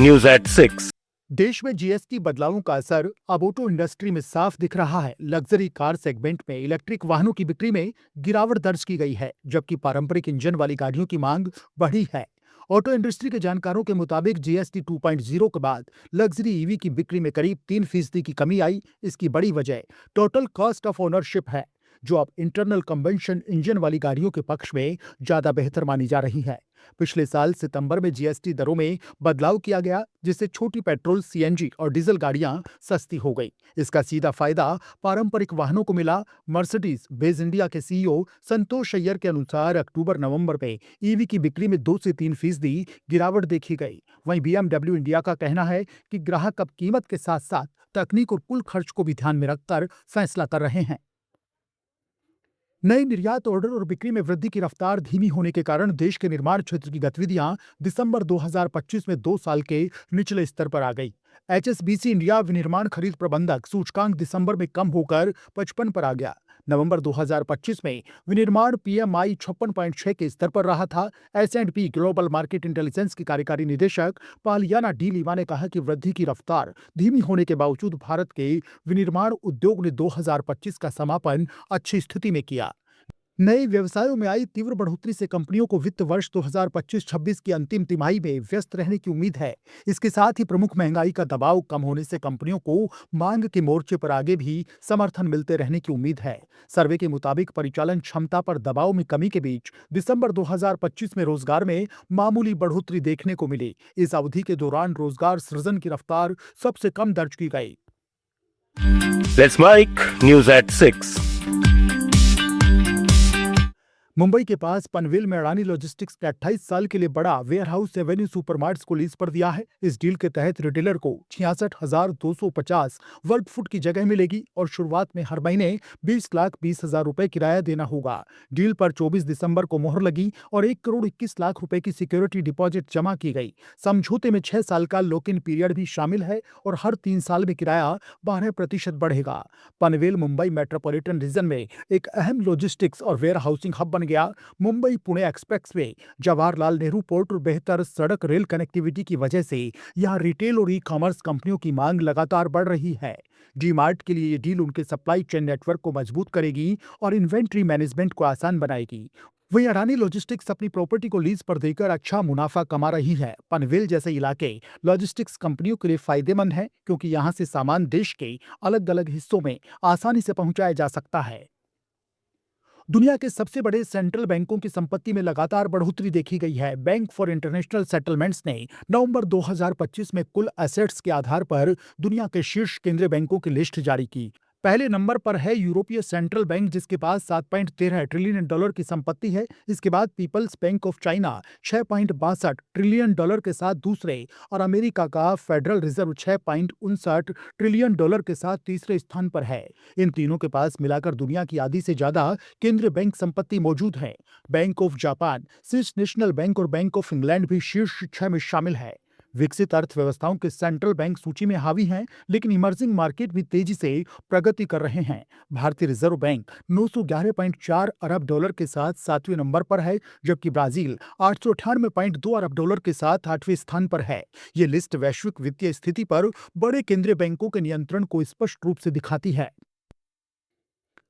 News at 6। देश में GST बदलावों का असर अब ऑटो इंडस्ट्री में साफ दिख रहा है। लग्जरी कार सेगमेंट में इलेक्ट्रिक वाहनों की बिक्री में गिरावट दर्ज की गई है, जबकि पारंपरिक इंजन वाली गाड़ियों की मांग बढ़ी है। ऑटो इंडस्ट्री के जानकारों के मुताबिक जीएसटी 2.0 के बाद लग्जरी ईवी की बिक्री में करीब 3% की कमी आई। इसकी बड़ी वजह टोटल कॉस्ट ऑफ ओनरशिप है, जो अब इंटरनल कंबंशन इंजन वाली गाड़ियों के पक्ष में ज्यादा बेहतर मानी जा रही है। पिछले साल सितंबर में जीएसटी दरों में बदलाव किया गया, जिससे छोटी पेट्रोल, सीएनजी और डीजल गाड़ियां सस्ती हो गई। इसका सीधा फायदा पारंपरिक वाहनों को मिला। मर्सिडीज बेज इंडिया के सीईओ संतोष अय्यर के अनुसार अक्टूबर-नवंबर में ईवी की बिक्री में 2 से 3% गिरावट देखी गई। वहीं बीएमडब्ल्यू इंडिया का कहना है कि ग्राहक अब कीमत के साथ साथ तकनीक और कुल खर्च को भी ध्यान में रखकर फैसला कर रहे हैं। नए निर्यात ऑर्डर और बिक्री में वृद्धि की रफ्तार धीमी होने के कारण देश के निर्माण क्षेत्र की गतिविधियां दिसंबर 2025 में 2 साल के निचले स्तर पर आ गई। एचएसबीसी इंडिया विनिर्माण खरीद प्रबंधक सूचकांक दिसंबर में कम होकर 55 पर आ गया। नवंबर 2025 में विनिर्माण पीएमआई 56.6 के स्तर पर रहा था। एस&पी ग्लोबल मार्केट इंटेलिजेंस की कार्यकारी निदेशक पालियाना डी लीवा ने कहा कि वृद्धि की रफ्तार धीमी होने के बावजूद भारत के विनिर्माण उद्योग ने 2025 का समापन अच्छी स्थिति में किया। नए व्यवसायों में आई तीव्र बढ़ोतरी से कंपनियों को वित्त वर्ष 2025-26 की अंतिम तिमाही में व्यस्त रहने की उम्मीद है। इसके साथ ही प्रमुख महंगाई का दबाव कम होने से कंपनियों को मांग के मोर्चे पर आगे भी समर्थन मिलते रहने की उम्मीद है। सर्वे के मुताबिक परिचालन क्षमता पर दबाव में कमी के बीच दिसंबर 2025 में रोजगार में मामूली बढ़ोतरी देखने को मिली। इस अवधि के दौरान रोजगार सृजन की रफ्तार सबसे कम दर्ज की गई। Let's make news at 6। Mumbai के पास पनवेल में अडानी लॉजिस्टिक्स ने 28 साल के लिए बड़ा वेयरहाउस एवेन्यू सुपरमार्ट्स को लीज पर दिया है। इस डील के तहत रिटेलर को 66,250 वर्ग फुट की जगह मिलेगी और शुरुआत में हर महीने 20,20,000 रुपए किराया देना होगा। डील पर 24 दिसंबर को मोहर लगी और 1,21,00,000 रुपए की सिक्योरिटी डिपॉजिट जमा की गई। समझौते में 6 साल का लॉक इन पीरियड भी शामिल है और हर 3 साल में किराया 12% बढ़ेगा। पनवेल मुंबई मेट्रोपॉलिटन रीजन में एक अहम लॉजिस्टिक्स और वेयर हाउसिंग हब बन गया। मुंबई पुणे एक्सप्रेसवे, जवाहरलाल नेहरू पोर्ट और बेहतर सड़क रेल कनेक्टिविटी की वजह से यहां रिटेल और ई कॉमर्स कंपनियों की मांग लगातार बढ़ रही है। डी मार्ट के लिए ये डील उनके सप्लाई चेन नेटवर्क को मजबूत करेगी और इन्वेंट्री मैनेजमेंट को आसान बनाएगी। वहीं अडानी लॉजिस्टिक्स अपनी प्रॉपर्टी को लीज पर देकर अच्छा मुनाफा कमा रही है। पनवेल जैसे इलाके लॉजिस्टिक्स कंपनियों के लिए फायदेमंद है, क्योंकि यहां से सामान देश के अलग अलग हिस्सों में आसानी से पहुंचाया जा सकता है। दुनिया के सबसे बड़े सेंट्रल बैंकों की संपत्ति में लगातार बढ़ोतरी देखी गई है। बैंक फॉर इंटरनेशनल सेटलमेंट्स ने नवंबर 2025 में कुल एसेट्स के आधार पर दुनिया के शीर्ष केंद्रीय बैंकों की लिस्ट जारी की। पहले नंबर पर है यूरोपीय सेंट्रल बैंक, जिसके पास 7.13 ट्रिलियन डॉलर की संपत्ति है। इसके बाद People's Bank of China 6.62 trillion dollar के साथ दूसरे और अमेरिका का फेडरल रिजर्व 6.59 ट्रिलियन डॉलर के साथ तीसरे स्थान पर है। इन तीनों के पास मिलाकर दुनिया की आधी से ज्यादा केंद्रीय बैंक संपत्ति मौजूद है। Bank of Japan, Swiss national bank और बैंक ऑफ इंग्लैंड भी शीर्ष 6 में शामिल है। विकसित अर्थव्यवस्थाओं के सेंट्रल बैंक सूची में हावी हैं, लेकिन इमर्जिंग मार्केट भी तेजी से प्रगति कर रहे हैं। भारतीय रिजर्व बैंक 911.4 अरब डॉलर के साथ 7वें नंबर पर है, जबकि ब्राजील 898.2 अरब डॉलर के साथ 8वें स्थान पर है। ये लिस्ट वैश्विक वित्तीय स्थिति पर बड़े केंद्रीय बैंकों के नियंत्रण को स्पष्ट रूप से दिखाती है।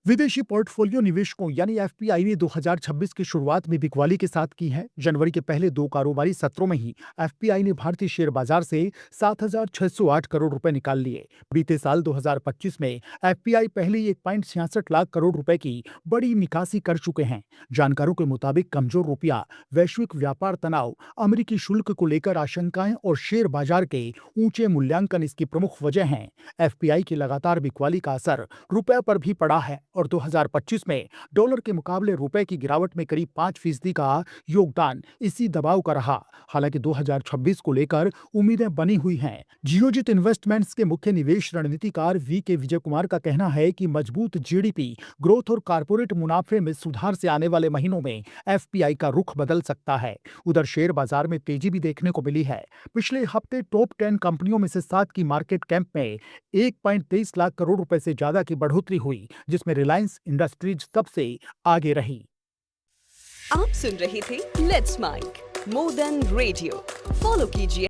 विदेशी पोर्टफोलियो निवेशकों यानी एफपीआई ने 2026 की शुरुआत में बिकवाली के साथ की है। जनवरी के पहले 2 कारोबारी सत्रों में ही एफपीआई ने भारतीय शेयर बाजार से 7,608 करोड़ रुपए निकाल लिए। बीते साल 2025 में एफपीआई पहले ही 1.66 लाख करोड़ रुपए की बड़ी निकासी कर चुके हैं। जानकारों के मुताबिक कमजोर रुपया, वैश्विक व्यापार तनाव, अमेरिकी शुल्क को लेकर आशंकाएं और शेयर बाजार के ऊंचे मूल्यांकन इसकी प्रमुख वजह हैं। एफपीआई की लगातार बिकवाली का असर रुपये पर भी पड़ा है और 2025 में डॉलर के मुकाबले रुपए की गिरावट में करीब 5% का योगदान इसी दबाव का रहा। हालांकि 2026 को लेकर उम्मीदें बनी हुई हैं। जियोजित इन्वेस्टमेंट्स के मुख्य निवेश रणनीतिकार वी के विजय कुमार का कहना है कि मजबूत जीडीपी ग्रोथ और कारपोरेट मुनाफे में सुधार से आने वाले महीनों में एफपीआई का रुख बदल सकता है। उधर शेयर बाजार में तेजी भी देखने को मिली है। पिछले हफ्ते टॉप 10 कंपनियों में से 7 की मार्केट कैप में 1.23 लाख करोड़ रुपए से ज्यादा की बढ़ोतरी हुई, जिसमें रिलायंस इंडस्ट्रीज सबसे आगे रही। आप सुन रहे थे let's mike more than radio. Follow कीजिए